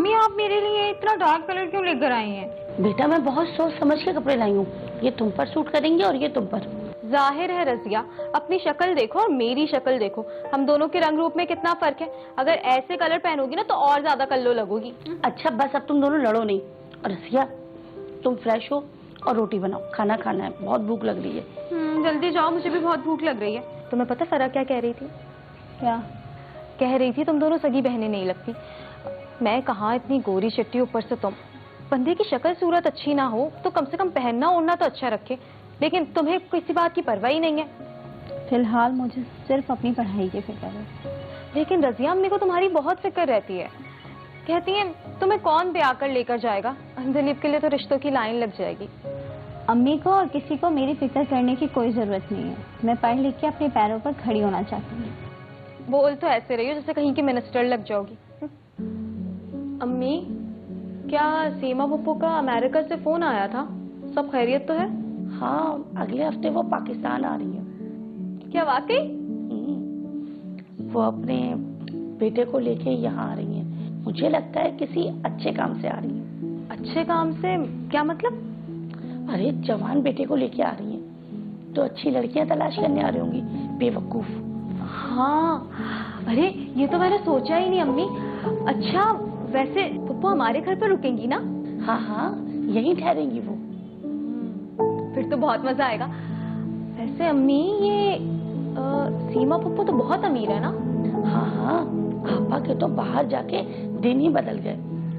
अम्मी आप मेरे लिए इतना डार्क कलर क्यों लेकर आई हैं? बेटा मैं बहुत सोच समझ के कपड़े लाई हूँ, ये तुम पर सूट करेंगे और ये तुम पर। जाहिर है रजिया, अपनी शक्ल देखो और मेरी शक्ल देखो, हम दोनों के रंग रूप में कितना फर्क है। अगर ऐसे कलर पहनोगी ना तो और ज्यादा कल्लो लगोगी। अच्छा बस अब तुम दोनों लड़ो नहीं। और रसिया तुम फ्रेश हो और रोटी बनाओ, खाना खाना है, बहुत भूख लग रही है। जल्दी जाओ, मुझे भी बहुत भूख लग रही है। तुम्हें पता फरा क्या कह रही थी? क्या कह रही थी तुम दोनों सगी बहनें नहीं लगती। मैं कहाँ, इतनी गोरी चिट्टी, ऊपर से तुम। बंदे की शक्ल सूरत अच्छी ना हो तो कम से कम पहनना ओढ़ना तो अच्छा रखे, लेकिन तुम्हें किसी बात की परवाह ही नहीं है। फिलहाल मुझे सिर्फ अपनी पढ़ाई की फिक्र है। लेकिन रजिया अम्मी को तुम्हारी बहुत फिक्र रहती है। कहती हैं तुम्हें कौन ब्याह कर लेकर जाएगा, दिलीप के लिए तो रिश्तों की लाइन लग जाएगी। अम्मी को और किसी को मेरी फिक्र करने की कोई जरूरत नहीं है। मैं पढ़ लिख के अपने पैरों पर खड़ी होना चाहती हूँ। बोल तो ऐसे रही हो जैसे कहीं की मिनिस्टर लग जाओगी। अम्मी, क्या सीमा पप्पू का अमेरिका से फोन आया था? सब खैरियत तो है? हाँ अगले हफ्ते वो पाकिस्तान आ रही है। क्या वाकई? वो अपने बेटे को लेके यहाँ आ रही है। मुझे लगता है किसी अच्छे काम से आ रही है। अच्छे काम से? क्या मतलब? अरे जवान बेटे को लेके आ रही है तो अच्छी लड़कियां तलाश करने आ रही होंगी, बेवकूफ। हाँ, अरे ये तो मैंने सोचा ही नहीं अम्मी। अच्छा वैसे पप्पू हमारे घर पर रुकेंगी ना? हाँ हाँ यहीं ठहरेंगी वो। फिर तो बहुत मजा आएगा। वैसे अम्मी ये सीमा पप्पू तो बहुत अमीर है ना? हाँ हाँ आपा के तो बाहर जाके दिन ही बदल गए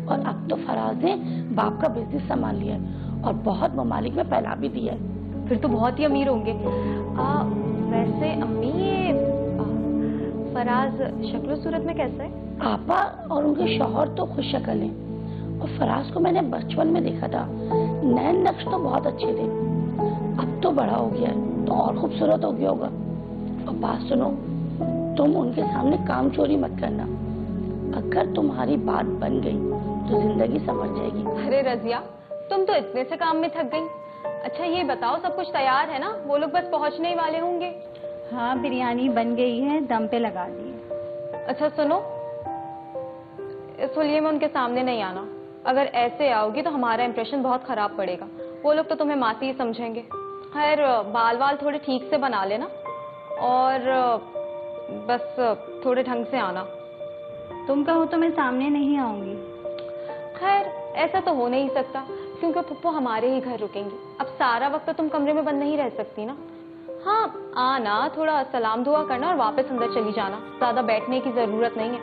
और अब तो फराज ने बाप का बिजनेस संभाल लिया है और बहुत ममालिक में फैला भी दिया है। फिर तो बहुत ही अमीर होंगे। वैसे अम्मी ये फराज शक्ल सूरत में कैसा है? आपा और उनके शौहर तो खुश शक्ल हैं और फराज को मैंने बचपन में देखा था, नैन नक्श तो बहुत अच्छे थे। अब तो बड़ा हो गया है तो और खूबसूरत हो गया होगा। और बात सुनो, तुम उनके सामने काम चोरी मत करना। अगर तुम्हारी बात बन गई तो जिंदगी संवर जाएगी। अरे रजिया, तुम तो इतने से काम में थक गई। अच्छा ये बताओ सब कुछ तैयार है ना? वो लोग बस पहुंचने ही वाले होंगे। हाँ बिरयानी बन गई है, दम पे लगा दी है। अच्छा सुनो, इस होलिये में उनके सामने नहीं आना। अगर ऐसे आओगी तो हमारा इंप्रेशन बहुत खराब पड़ेगा। वो लोग तो तुम्हें मासी ही समझेंगे। खैर बाल वाल थोड़े ठीक से बना लेना और बस थोड़े ढंग से आना। तुम कहो तो मैं सामने नहीं आऊंगी। खैर ऐसा तो हो नहीं सकता क्योंकि पप्पू हमारे ही घर रुकेंगी। अब सारा वक्त तो तुम कमरे में बंद नहीं रह सकती ना। हाँ आना, थोड़ा सलाम दुआ करना और वापस अंदर चली जाना। ज्यादा बैठने की जरूरत नहीं है,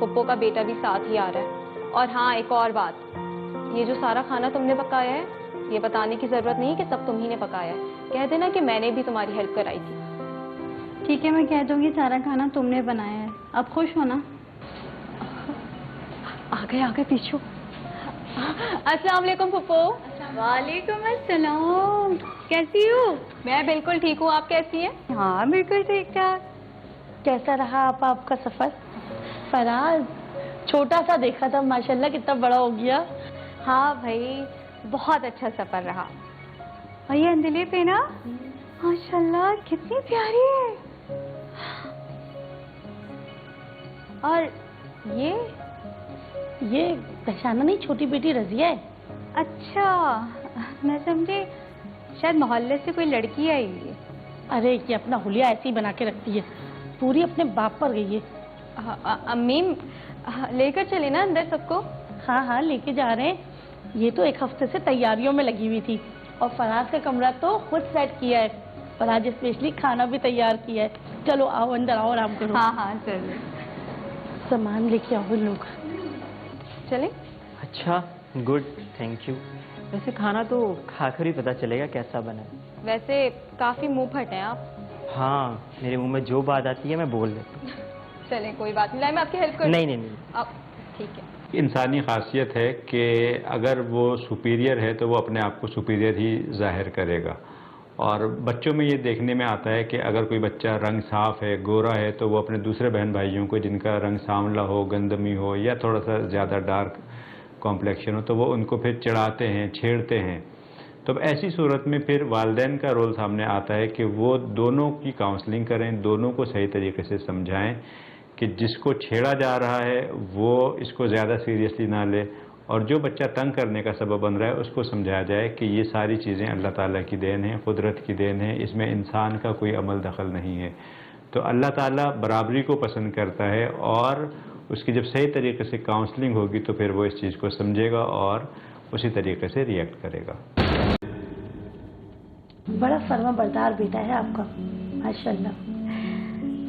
पप्पू का बेटा भी साथ ही आ रहा है। और हाँ एक और बात, ये जो सारा खाना तुमने पकाया है ये बताने की जरूरत नहीं कि सब तुम ही ने पकाया है। कह देना कि मैंने भी तुम्हारी हेल्प कराई थी। ठीक है मैं कह दूंगी सारा खाना तुमने बनाया है। अब खुश हो ना? आ गए पीछू। अस्सलाम वालेकुम पप्पू। वालेकुम अस्सलाम। कैसी हो? मैं बिल्कुल ठीक हूँ, आप कैसी हैं? हाँ बिल्कुल ठीक ठाक। कैसा रहा आपका सफर? फराज छोटा सा देखा था, माशाल्लाह कितना बड़ा हो गया। हाँ भाई बहुत अच्छा सफर रहा। और ये अंजलि पे ना माशाल्लाह कितनी प्यारी है। और ये पहचाना नहीं, छोटी बेटी रजिया है। अच्छा मैं समझी शायद मोहल्ले से कोई लड़की आई हुई है। अरे ये अपना हुलिया ऐसे ही बना के रखती है, पूरी अपने बाप पर गई है। अम्मी लेकर चले ना अंदर सबको। हाँ हाँ लेके जा रहे हैं। ये तो एक हफ्ते से तैयारियों में लगी हुई थी और फराज का कमरा तो खुद सेट किया है और आज स्पेशली खाना भी तैयार किया है। चलो आओ अंदर आओ, आराम करो। हाँ हाँ चलो। सामान लेके आओ लोग। चले? अच्छा गुड, थैंक यू। वैसे खाना तो खाकर ही पता चलेगा कैसा बना है। वैसे काफी मुंह फट हैं आप। हाँ मेरे मुंह में जो बात आती है मैं बोल देता हूँ। चलें कोई बात नहीं, मैं आपकी हेल्प कर। नहीं नहीं नहीं। अब ठीक है। इंसानी खासियत है कि अगर वो सुपीरियर है तो वो अपने आप को सुपीरियर ही जाहिर करेगा। और बच्चों में ये देखने में आता है कि अगर कोई बच्चा रंग साफ़ है, गोरा है, तो वो अपने दूसरे बहन भाइयों को जिनका रंग सांवला हो, गंदमी हो या थोड़ा सा ज़्यादा डार्क कॉम्प्लेक्शन हो तो वो उनको फिर चिढ़ाते हैं, छेड़ते हैं। तो ऐसी सूरत में फिर वालिदैन का रोल सामने आता है कि वो दोनों की काउंसलिंग करें, दोनों को सही तरीके से समझाएं कि जिसको छेड़ा जा रहा है वो इसको ज़्यादा सीरियसली ना ले, और जो बच्चा तंग करने का सबब बन रहा है उसको समझाया जाए कि ये सारी चीज़ें अल्लाह ताला की देन है, कुदरत की देन है, इसमें इंसान का कोई अमल दखल नहीं है। तो अल्लाह ताला बराबरी को पसंद करता है, और उसकी जब सही तरीके से काउंसलिंग होगी तो फिर वो इस चीज़ को समझेगा और उसी तरीके से रिएक्ट करेगा। बड़ा फर्मा बरदार बेटा है आपका, माशाल्लाह।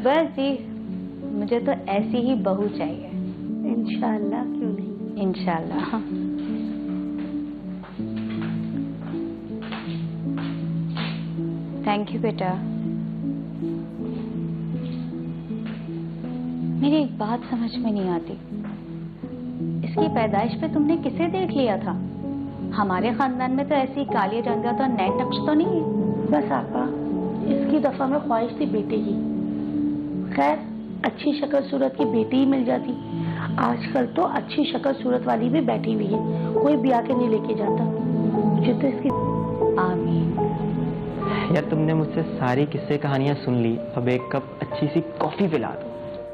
बस जी, मुझे तो ऐसी ही बहू चाहिए। इंशाल्लाह, क्यों नहीं। इंशाल्लाह। थैंक यू बेटा। मेरी एक बात समझ में नहीं आती, इसकी पैदाइश पे तुमने किसे देख लिया था? हमारे खानदान में तो ऐसी काली रंगत और नैन नक्श तो नहीं है। बस आपा, इसकी दफा में ख्वाहिश थी बेटे की। खैर, अच्छी शक्ल सूरत की बेटी ही मिल जाती। आजकल तो अच्छी शक्ल सूरत वाली भी बैठी हुई है, कोई भी आके नहीं लेके जाता। मुझे तो इसकी आमीन। यार तुमने मुझसे सारी किस्से कहानियां सुन ली, अब एक कप अच्छी सी कॉफी पिला दो।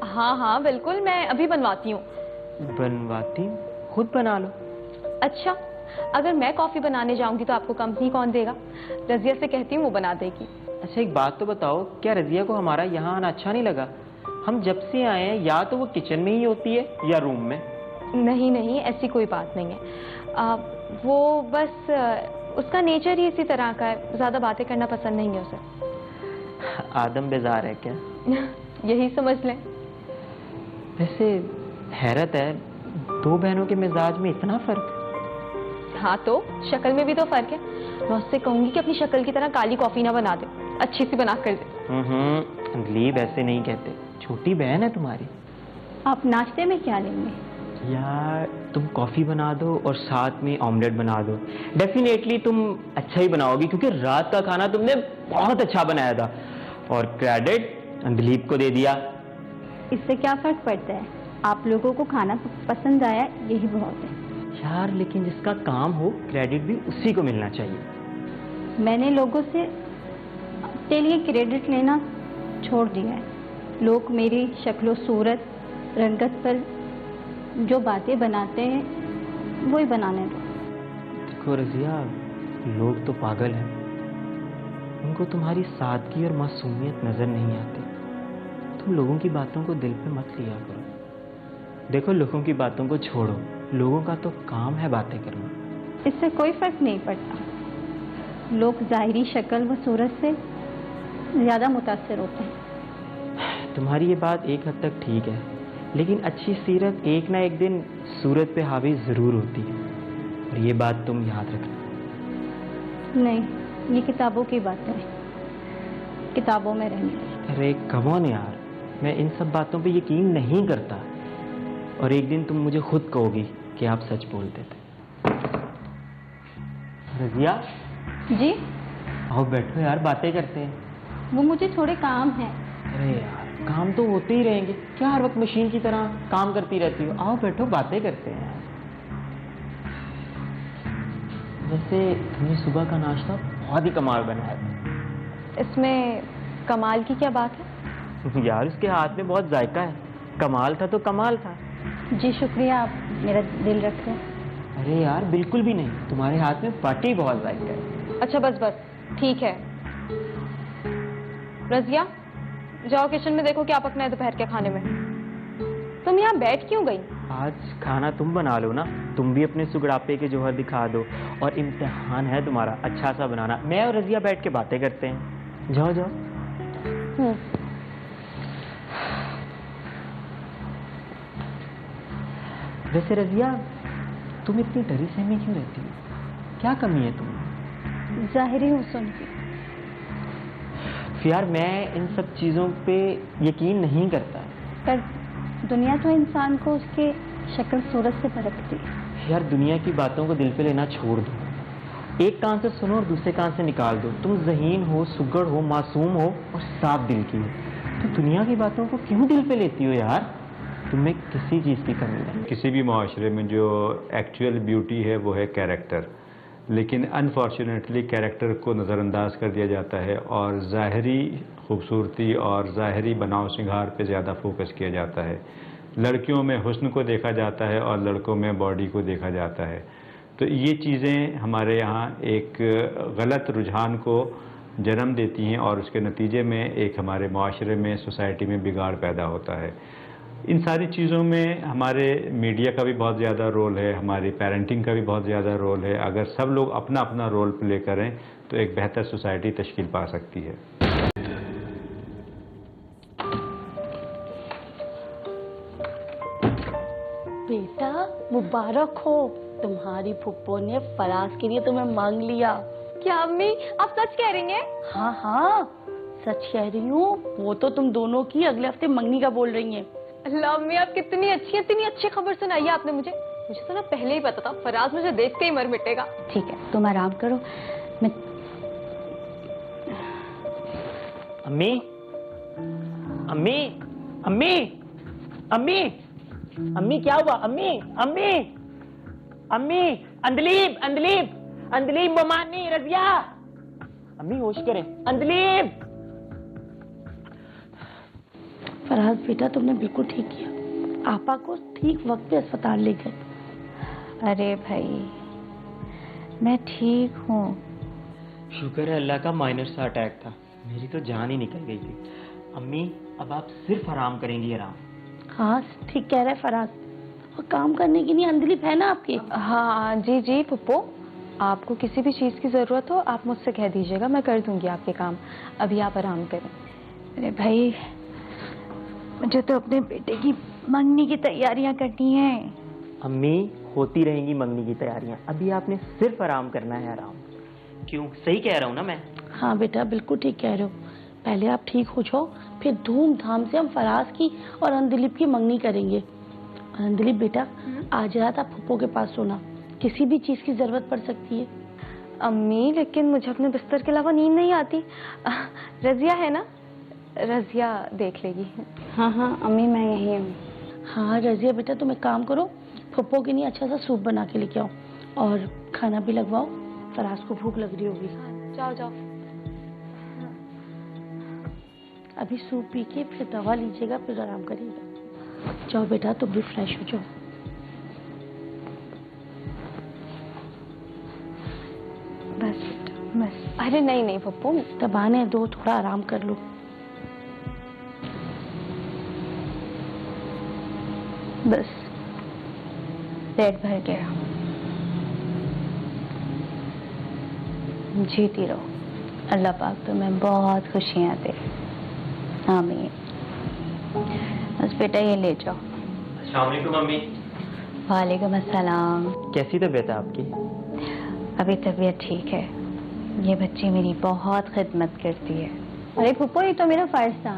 हाँ हाँ बिल्कुल, मैं अभी बनवाती हूँ। बनवाती? खुद बना लो। अच्छा, अगर मैं कॉफी बनाने जाऊंगी तो आपको कंपनी कौन देगा? रजिया से कहती हूँ, वो बना देगी। अच्छा एक बात तो बताओ, क्या रजिया को हमारा यहाँ आना अच्छा नहीं लगा? हम जब से आए हैं या तो वो किचन में ही होती है या रूम में। नहीं नहीं, ऐसी कोई बात नहीं है। वो बस उसका नेचर ही इसी तरह का है, ज्यादा बातें करना पसंद नहीं है उसे। आदम बेजार है क्या? यही समझ लें। वैसे हैरत है, दो बहनों के मिजाज में इतना फर्क। हाँ तो शक्ल में भी तो फर्क है। मैं उससे कहूंगी कि अपनी शक्ल की तरह काली कॉफी ना बना दे, अच्छी सी बना कर दे। अंजलि ऐसे नहीं कहते, छोटी बहन है तुम्हारी। आप नाश्ते में क्या लेंगे? यार तुम कॉफी बना दो और साथ में ऑमलेट बना दो। डेफिनेटली तुम अच्छा ही बनाओगी, क्योंकि रात का खाना तुमने बहुत अच्छा बनाया था, और क्रेडिट दिलीप को दे दिया। इससे क्या फर्क पड़ता है? आप लोगों को खाना पसंद आया, यही बहुत है। यार लेकिन जिसका काम हो, क्रेडिट भी उसी को मिलना चाहिए। मैंने लोगों से के लिए क्रेडिट लेना छोड़ दिया है। लोग मेरी शक्लो सूरत रंगत पर जो बातें बनाते हैं वही बनाने दो। देखो रजिया, लोग तो पागल हैं, उनको तुम्हारी सादगी और मासूमियत नजर नहीं आती। तुम लोगों की बातों को दिल पे मत लिया करो। देखो लोगों की बातों को छोड़ो, लोगों का तो काम है बातें करना। इससे कोई फर्क नहीं पड़ता। लोग जाहिरी शक्ल व सूरत से ज्यादा मुतासिर होते हैं। तुम्हारी ये बात एक हद तक ठीक है, लेकिन अच्छी सीरत एक ना एक दिन सूरत पे हावी जरूर होती है, और ये बात तुम याद रखना। नहीं, ये किताबों की बातें हैं, किताबों में रहने दो। अरे कम ऑन यार, मैं इन सब बातों पे यकीन नहीं करता, और एक दिन तुम मुझे खुद कहोगी कि आप सच बोलते थे। रजिया जी? आओ बैठो यार, बातें करते हैं। वो मुझे थोड़े काम हैं। अरे यार काम तो होते ही रहेंगे, क्या हर वक्त मशीन की तरह काम करती रहती हो? आओ बैठो, बातें करते हैं। वैसे तुमने सुबह का नाश्ता बहुत ही कमाल बनाया था। इसमें कमाल की क्या बात है? यार उसके हाथ में बहुत जायका है, कमाल था तो कमाल था। जी शुक्रिया, आप मेरा दिल रख रहे हैं। अरे यार बिल्कुल भी नहीं, तुम्हारे हाथ में पार्टी बहुत जायका है। अच्छा बस बस ठीक है। रजिया जाओ किचन में देखो क्या पकना है दोपहर के खाने में। तुम यहाँ बैठ क्यों गई? आज खाना तुम बना लो ना, तुम भी अपने सुगड़ापे के जौहर दिखा दो, और इम्तिहान है तुम्हारा अच्छा सा बनाना। मैं और रजिया बैठ के बातें करते हैं। जाओ जाओ। वैसे रजिया, तुम इतनी डरी सहमी क्यों रहती हो? क्या कमी है तुम्हें? जाहिरी हुस्न की। यार मैं इन सब चीज़ों पे यकीन नहीं करता। पर दुनिया तो इंसान को उसके शक्ल सूरत से परखती है। यार दुनिया की बातों को दिल पे लेना छोड़ दो, एक कान से सुनो और दूसरे कान से निकाल दो। तुम ज़हीन हो, सुगड़ हो, मासूम हो और साफ दिल की हो, तो दुनिया की बातों को क्यों दिल पे लेती हो यार? तुम्हें किसी चीज़ की कमी नहीं। किसी भी माशरे में जो एक्चुअल ब्यूटी है वो है कैरेक्टर। लेकिन अनफॉर्चुनेटली कैरेक्टर को नज़रअंदाज कर दिया जाता है और ज़ाहरी खूबसूरती और ज़ाहरी बनाव श्रृंगार पे ज़्यादा फोकस किया जाता है। लड़कियों में हुस्न को देखा जाता है और लड़कों में बॉडी को देखा जाता है। तो ये चीज़ें हमारे यहाँ एक गलत रुझान को जन्म देती हैं और उसके नतीजे में एक हमारे माशरे में, सोसाइटी में बिगाड़ पैदा होता है। इन सारी चीज़ों में हमारे मीडिया का भी बहुत ज़्यादा रोल है, हमारी पेरेंटिंग का भी बहुत ज़्यादा रोल है। अगर सब लोग अपना अपना रोल प्ले करें तो एक बेहतर सोसाइटी तश्कील पा सकती है। बेटा मुबारक हो, तुम्हारी फुप्पो ने फराज के लिए तुम्हें मांग लिया। क्या अम्मी आप सच कह रही हैं? हाँ हाँ सच कह रही हूँ, वो तो तुम दोनों की अगले हफ्ते मंगनी का बोल रही हैं। अल्लाह अम्मी आप कितनी अच्छी हैं, इतनी अच्छी खबर सुनाई है आपने मुझे। मुझे तो ना पहले ही पता था फराज मुझे देख के ही मर मिटेगा। ठीक है तुम आराम करो, मैं अम्मी, अम्मी, अम्मी, अम्मी, अम्मी क्या हुआ? अम्मी, अम्मी, अम्मी, अंदलीब, अंदलीब, अंदलीब, ममानी, रजिया, अम्मी होश करें, अंदलीब। फराज बेटा तुमने बिल्कुल ठीक किया, आपा को ठीक वक्त पे अस्पताल ले गए। अरे भाई मैं ठीक हूँ। शुक्र है अल्लाह का माइनर सा अटैक था, मेरी तो जान ही निकल गई थी। अम्मी अब आप सिर्फ आराम करेंगी, आराम। हाँ ठीक कह रहा है फराज, और काम करने की नहीं अंदलीब है ना आपके। हाँ जी जी पुप्पो, आपको किसी भी चीज़ की ज़रूरत हो आप मुझसे कह दीजिएगा, मैं कर दूंगी आपके काम। अभी आप आराम करें। अरे भाई मुझे तो अपने बेटे की मंगनी की तैयारियां करनी है। अम्मी होती रहेंगी मंगनी की तैयारियां, अभी आपने सिर्फ आराम करना है, आराम। क्यों, सही कह रहा हूँ ना मैं? हाँ बेटा बिल्कुल ठीक कह रहे हो, पहले आप ठीक हो जाओ, फिर धूमधाम से हम फराज की और अंदलीब की मंगनी करेंगे। और अंदलीब बेटा आज रात आप फुप्पो के पास सोना, किसी भी चीज़ की ज़रूरत पड़ सकती है। अम्मी लेकिन मुझे अपने बिस्तर के अलावा नींद नहीं आती। रजिया है ना, रजिया देख लेगी। हाँ हाँ अम्मी मैं यही हूँ। हाँ रजिया बेटा तुम एक काम करो, फुप्पो के लिए अच्छा सा सूप बना के लेके आओ और खाना भी लगवाओ, फराज को भूख लग रही होगी। जाओ जाओ। अभी सूप पी के फिर दवा लीजिएगा, फिर आराम करिएगा। जाओ बेटा तुम भी फ्रेश हो जाओ। बस बस। अरे नहीं नहीं पप्पू, दबाने दो, थोड़ा आराम कर लो। बस पेट भर गया, जीती रहो, अल्लाह पाक तुम्हें बहुत खुशियाँ दे। आमीन। बस बेटा ये ले जाओ। अस्सलाम वालेकुम अम्मी। वालेकुम अस्सलाम। कैसी तबीयत है आपकी? अभी तबीयत ठीक है, ये बच्ची मेरी बहुत खिदमत करती है। अरे फुप्पो ये तो मेरा फर्ज था,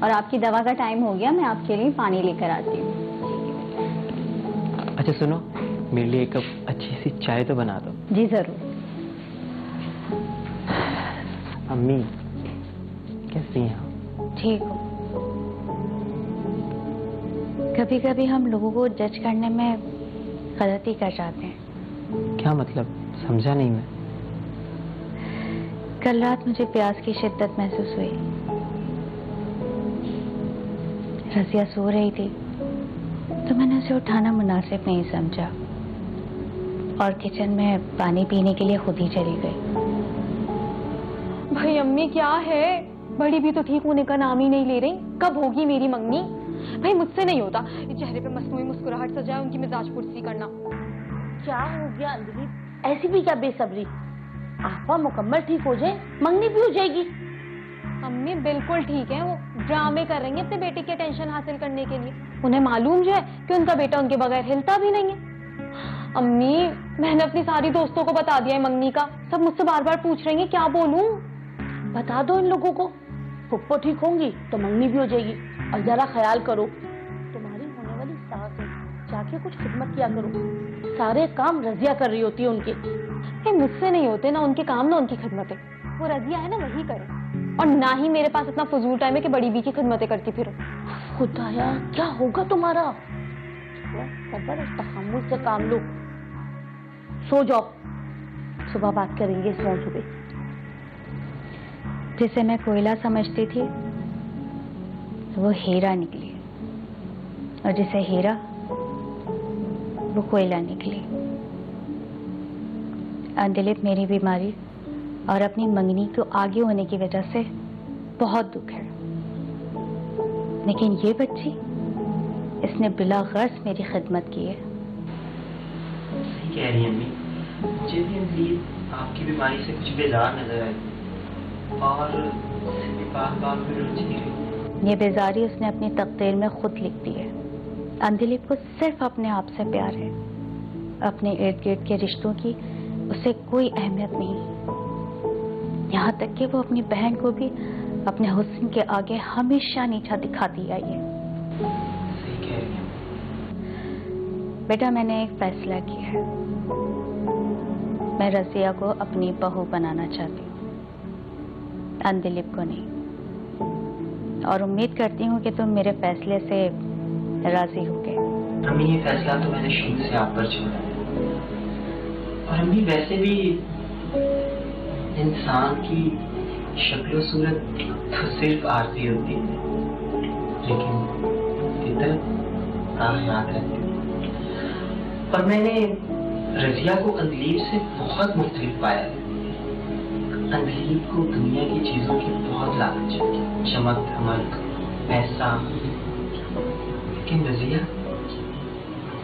और आपकी दवा का टाइम हो गया, मैं आपके लिए पानी लेकर आती हूँ। अच्छा सुनो, मेरे लिए एक कप अच्छी सी चाय तो बना दो। जी जरूर। अम्मी कैसी हैं आप? ठीक हो। कभी कभी हम लोगों को जज करने में गलती कर जाते हैं। क्या मतलब, समझा नहीं मैं। कल रात मुझे प्यास की शिद्दत महसूस हुई। रजिया सो रही थी तो मैंने उसे उठाना मुनासिब नहीं समझा और किचन में पानी पीने के लिए खुद ही चली गई। भाई अम्मी क्या है, बड़ी भी तो ठीक होने का नाम ही नहीं ले रही। कब होगी मेरी मंगनी? भाई मुझसे नहीं होता ये चेहरे पे मसनूई मुस्कुराहट सजाए उनकी मिजाज पुरसी करना। क्या हो गया अंजलि, ऐसी भी क्या बेसब्री? आपा मुकम्मल ठीक हो जाए, मंगनी भी हो जाएगी। अम्मी बिल्कुल ठीक है, वो ड्रामे कर रही हैं अपने बेटे की अटेंशन हासिल करने के लिए। उन्हें मालूम जो है कि उनका बेटा उनके बगैर हिलता भी नहीं है। अम्मी मैंने अपनी सारी दोस्तों को बता दिया है मंगनी का, सब मुझसे बार बार पूछ रही हैं, क्या बोलूं? बता दो इन लोगों को, फुप्पो ठीक होंगी तो मंगनी भी हो जाएगी। और जरा ख्याल करो, तुम्हारी होने वाली सास है, जाके कुछ खिदमत किया करो, सारे काम रजिया कर रही होती है उनके। ये मुझसे नहीं होते ना उनके काम ना उनकी खिदमतें, वो रजिया है ना वही करे। और ना ही मेरे पास इतना फजूल टाइम है कि बड़ी बी की खिदमतें करती फिरो। खुदाया क्या होगा तुम्हारा? सबर और तहम्मुल से काम लो, सो जाओ। सुबह बात करेंगे इस मौजू पे। जिसे मैं कोयला समझती थी वो हीरा निकली, और जिसे हीरा वो कोयला निकली। दिलीप मेरी बीमारी और अपनी मंगनी को आगे होने की वजह से बहुत दुख है, लेकिन ये बच्ची, इसने बिला गर्ज मेरी खिदमत की है। सही कह रही हैं अम्मी, मुझे भी अंदलीप आपकी बीमारी से कुछ बेजार नजर आई और उससे बार-बार में रुचि रही। ये बेजारी उसने अपनी तकदीर में खुद लिख दी है। अंदिलीप को सिर्फ अपने आप से प्यार है, अपने इर्द गिर्द के रिश्तों की उसे कोई अहमियत नहीं। यहाँ तक कि वो अपनी बहन को भी अपने हुस्न के आगे हमेशा नीचा दिखाती आई है। सही कह रही हैं। बेटा, मैंने एक फैसला किया है। मैं रज़िया को अपनी बहू बनाना चाहती हूँ, अंदिलीप को नहीं। और उम्मीद करती हूँ कि तुम मेरे फैसले से राजी होगे। अम्मी, ये फैसला तो मैंने शुरू से आप पर छोड़ा है। और अम्मी, वैसे भी इंसान की शक्ल सूरत तो सिर्फ आरती होती है, लेकिन फितरत याद रहती है। और मैंने रज़िया को अंदलीप से बहुत मुख्तलिफ पाया है। अंदलीप को दुनिया की चीजों की बहुत लालच है, चमक धमक, पैसा, लेकिन रज़िया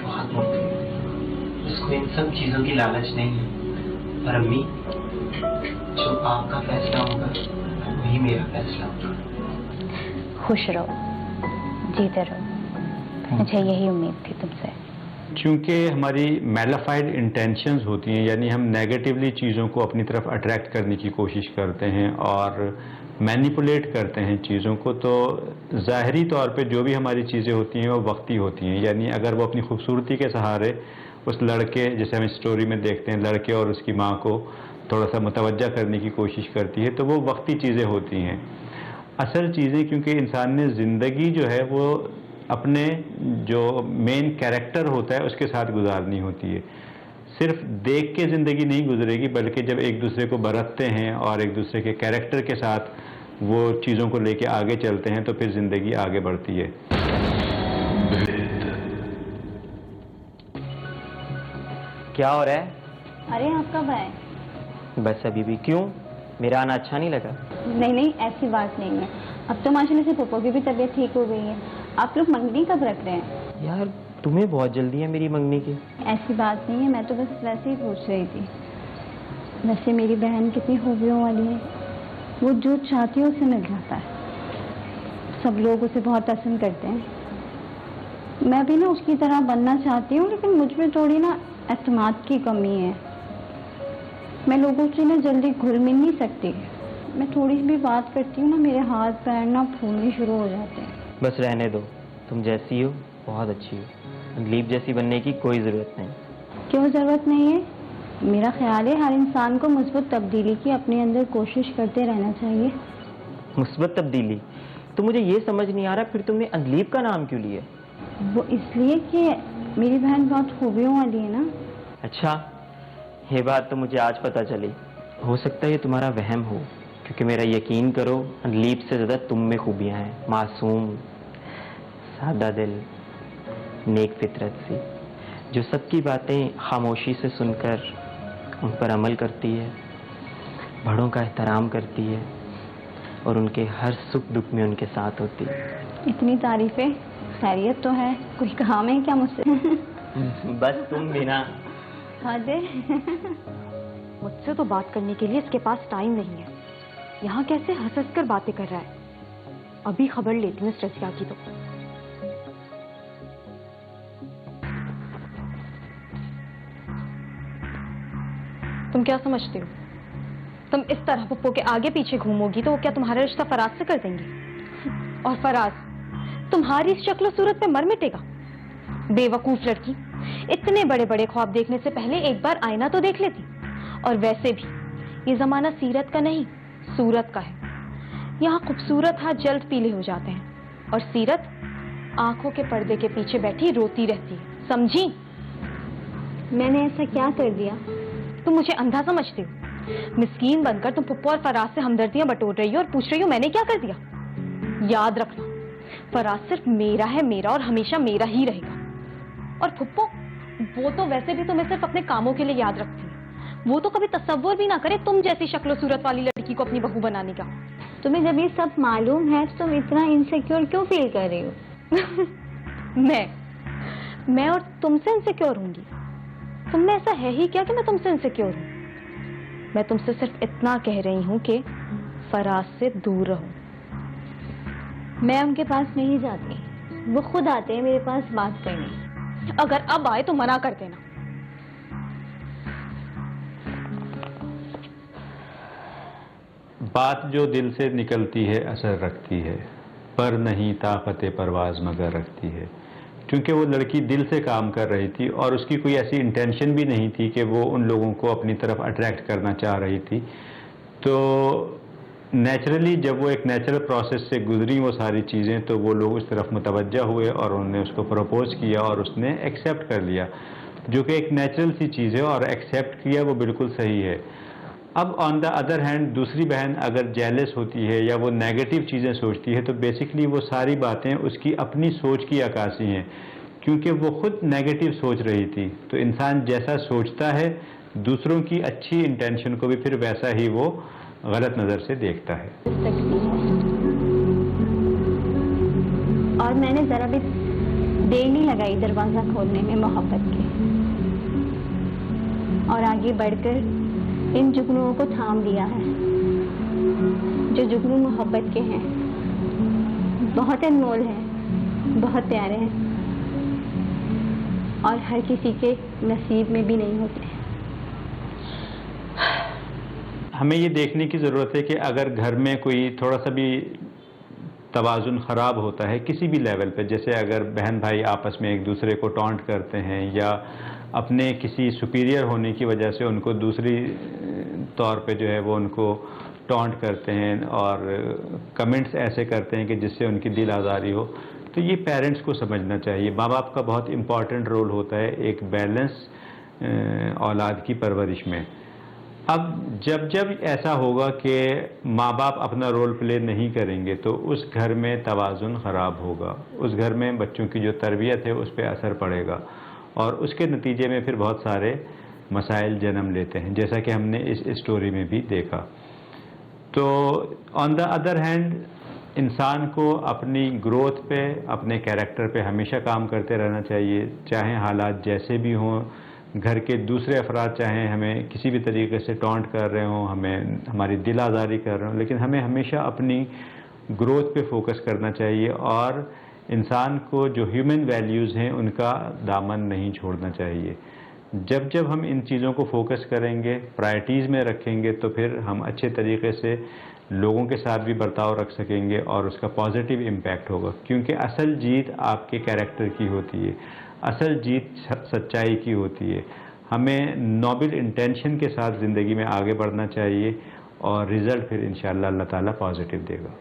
बहुत मुख्तलिफ है। उसको इन सब चीजों की लालच नहीं है। और अम्मी, जो आपका फैसला होगा वही मेरा फैसला होगा। खुश रहो, जीते रहो, मुझे यही उम्मीद थी तुमसे। चूँकि हमारी मैलाफाइड इंटेंशंस होती हैं, यानी हम नेगेटिवली चीज़ों को अपनी तरफ अट्रैक्ट करने की कोशिश करते हैं और मैनिपुलेट करते हैं चीज़ों को, तो ज़ाहरी तौर पे जो भी हमारी चीज़ें होती हैं वो वक्ती होती हैं। यानी अगर वो अपनी खूबसूरती के सहारे उस लड़के, जैसे हम स्टोरी में देखते हैं, लड़के और उसकी माँ को थोड़ा सा मुतवज्जा करने की कोशिश करती है, तो वो वक्ती चीज़ें होती हैं। असल चीज़ें, क्योंकि इंसान ने ज़िंदगी जो है वो अपने जो मेन कैरेक्टर होता है उसके साथ गुजारनी होती है। सिर्फ देख के ज़िंदगी नहीं गुजरेगी, बल्कि जब एक दूसरे को बरतते हैं और एक दूसरे के कैरेक्टर के साथ वो चीज़ों को लेके आगे चलते हैं, तो फिर ज़िंदगी आगे बढ़ती है। क्या हो रहा है? अरे आप कब आए? बस अभी भी। क्यों, मेरा आना अच्छा नहीं लगा? नहीं नहीं, ऐसी बात नहीं है। अब तो माशाल्लाह से पप्पो की भी तबीयत ठीक हो गई है। आप लोग मंगनी कब रख रहे हैं? यार, तुम्हें बहुत जल्दी है मेरी मंगनी की। ऐसी बात नहीं है, मैं तो बस वैसे ही पूछ रही थी। वैसे मेरी बहन कितनी खूबियों वाली है, वो जो चाहती है उसे मिल जाता है। सब लोग उसे बहुत पसंद करते हैं। मैं भी ना उसकी तरह बनना चाहती हूँ, लेकिन मुझ में थोड़ी ना एतमाद की कमी है। मैं लोगों से ना जल्दी घुल मिल नहीं सकती। मैं थोड़ी सी भी बात करती हूँ ना, मेरे हाथ पैर ना फूलने शुरू हो जाते हैं। बस रहने दो, तुम जैसी हो बहुत अच्छी हो। अंदलीप जैसी बनने की कोई ज़रूरत नहीं। क्यों ज़रूरत नहीं है? मेरा ख्याल है हर इंसान को मुस्बत तब्दीली की अपने अंदर कोशिश करते रहना चाहिए। मुस्बत तब्दीली? तो मुझे ये समझ नहीं आ रहा, फिर तुमने अंदलीप का नाम क्यों लिया? वो इसलिए कि मेरी बहन बहुत खूबियों वाली है ना। अच्छा, ये बात तो मुझे आज पता चली। हो सकता है ये तुम्हारा वहम हो, क्योंकि मेरा यकीन करो, अंदलीप से ज़्यादा तुम में खूबियाँ हैं। मासूम, सादा दिल, नेक फितरत सी, जो सबकी बातें खामोशी से सुनकर उन पर अमल करती है, बड़ों का एहतराम करती है और उनके हर सुख दुख में उनके साथ होती है। इतनी तारीफें, खैरियत तो है? कोई काम है क्या मुझसे? बस तुम बिना। हाँ दे। मुझसे तो बात करने के लिए इसके पास टाइम नहीं है। यहाँ कैसे हंस हंस कर बातें कर रहा है। अभी खबर लेती हूँ इस रज़िया की। तो तुम क्या समझते हो? तुम इस तरह पप्पो के आगे पीछे घूमोगी तो वो क्या तुम्हारा रिश्ता फराज से कर देंगे? और फराज तुम्हारी शक्ल सूरत पे मर मिटेगा। बेवकूफ लड़की, इतने बड़े बड़े ख्वाब देखने से पहले एक बार आईना तो देख लेती। और वैसे भी ये जमाना सीरत का नहीं, सूरत का है। यहाँ खूबसूरत हाथ जल्द पीले हो जाते हैं और सीरत आंखों के पर्दे के पीछे बैठी रोती रहती है, समझी? मैंने ऐसा क्या कर दिया? तुम मुझे अंधा समझते हो? मिस्कीन बनकर तुम पुप्पो और फराज से हमदर्दियां बटोर रही हो और पूछ रही हो मैंने क्या कर दिया। याद रखना, फराज सिर्फ मेरा है, मेरा और हमेशा मेरा ही रहेगा। और पुप्पो, वो तो वैसे भी तुम्हें सिर्फ अपने कामों के लिए याद रखती है। वो तो कभी तसव्वुर भी ना करे तुम जैसी शक्लो सूरत वाली लड़की को अपनी बहू बनाने का। तुम्हें जब ये सब मालूम है तो तुम इतना इनसिक्योर क्यों फील कर रही हो? मैं और तुमसे इनसिक्योर होंगी? तुम में ऐसा है ही क्या कि मैं तुमसे इनसिक्योर हूं? मैं तुमसे सिर्फ इतना कह रही हूं कि फराज से दूर रहो। मैं उनके पास नहीं जाती, वो खुद आते हैं मेरे पास बात करने। अगर अब आए तो मना कर देना। बात जो दिल से निकलती है असर रखती है, पर नहीं ताकत परवाज मगर रखती है। क्योंकि वो लड़की दिल से काम कर रही थी और उसकी कोई ऐसी इंटेंशन भी नहीं थी कि वो उन लोगों को अपनी तरफ अट्रैक्ट करना चाह रही थी। तो नेचुरली जब वो एक नेचुरल प्रोसेस से गुजरी वो सारी चीज़ें, तो वो लोग उस तरफ मुतवज्जा हुए और उन्होंने उसको प्रपोज किया और उसने एक्सेप्ट कर लिया, जो कि एक नेचुरल सी चीज़ है। और एक्सेप्ट किया वो बिल्कुल सही है। अब ऑन द अदर हैंड दूसरी बहन अगर जेलस होती है या वो नेगेटिव चीज़ें सोचती है, तो बेसिकली वो सारी बातें उसकी अपनी सोच की अक्कासी हैं, क्योंकि वो खुद नेगेटिव सोच रही थी। तो इंसान जैसा सोचता है दूसरों की अच्छी इंटेंशन को भी फिर वैसा ही वो गलत नज़र से देखता है। और मैंने ज़रा भी देर नहीं लगाई दरवाज़ा खोलने में मोहब्बत के, और आगे बढ़कर इन जुगनुओं को थाम लिया है जो जुगनू मोहब्बत के हैं। बहुत अनमोल हैं, बहुत प्यारे हैं और हर किसी के नसीब में भी नहीं होते। हमें ये देखने की ज़रूरत है कि अगर घर में कोई थोड़ा सा भी तवाज़ुन ख़राब होता है किसी भी लेवल पे, जैसे अगर बहन भाई आपस में एक दूसरे को टॉन्ट करते हैं या अपने किसी सुपीरियर होने की वजह से उनको दूसरी तौर पे जो है वो उनको टॉन्ट करते हैं और कमेंट्स ऐसे करते हैं कि जिससे उनकी दिल आज़ारी हो, तो ये पेरेंट्स को समझना चाहिए। माँ बाप का बहुत इम्पॉर्टेंट रोल होता है एक बैलेंस औलाद की परवरिश में। अब जब जब ऐसा होगा कि माँ बाप अपना रोल प्ले नहीं करेंगे तो उस घर में तवाज़ुन ख़राब होगा, उस घर में बच्चों की जो तरबियत है उस पर असर पड़ेगा और उसके नतीजे में फिर बहुत सारे मसाइल जन्म लेते हैं, जैसा कि हमने इस स्टोरी में भी देखा। तो ऑन द अदर हैंड इंसान को अपनी ग्रोथ पे, अपने कैरेक्टर पे हमेशा काम करते रहना चाहिए, चाहे हालात जैसे भी हों। घर के दूसरे अफराद चाहे हमें किसी भी तरीके से टॉन्ट कर रहे हों, हमें हमारी दिल आज़ारी कर रहे हों, लेकिन हमें हमेशा अपनी ग्रोथ पे फोकस करना चाहिए और इंसान को जो ह्यूमन वैल्यूज़ हैं उनका दामन नहीं छोड़ना चाहिए। जब जब हम इन चीज़ों को फोकस करेंगे, प्रायोरिटीज़ में रखेंगे, तो फिर हम अच्छे तरीके से लोगों के साथ भी बर्ताव रख सकेंगे और उसका पॉजिटिव इम्पैक्ट होगा। क्योंकि असल जीत आपके कैरेक्टर की होती है, असल जीत सच्चाई की होती है। हमें नोबल इंटेंशन के साथ ज़िंदगी में आगे बढ़ना चाहिए और रिज़ल्ट फिर इंशाअल्लाह अल्लाह ताला पॉजिटिव देगा।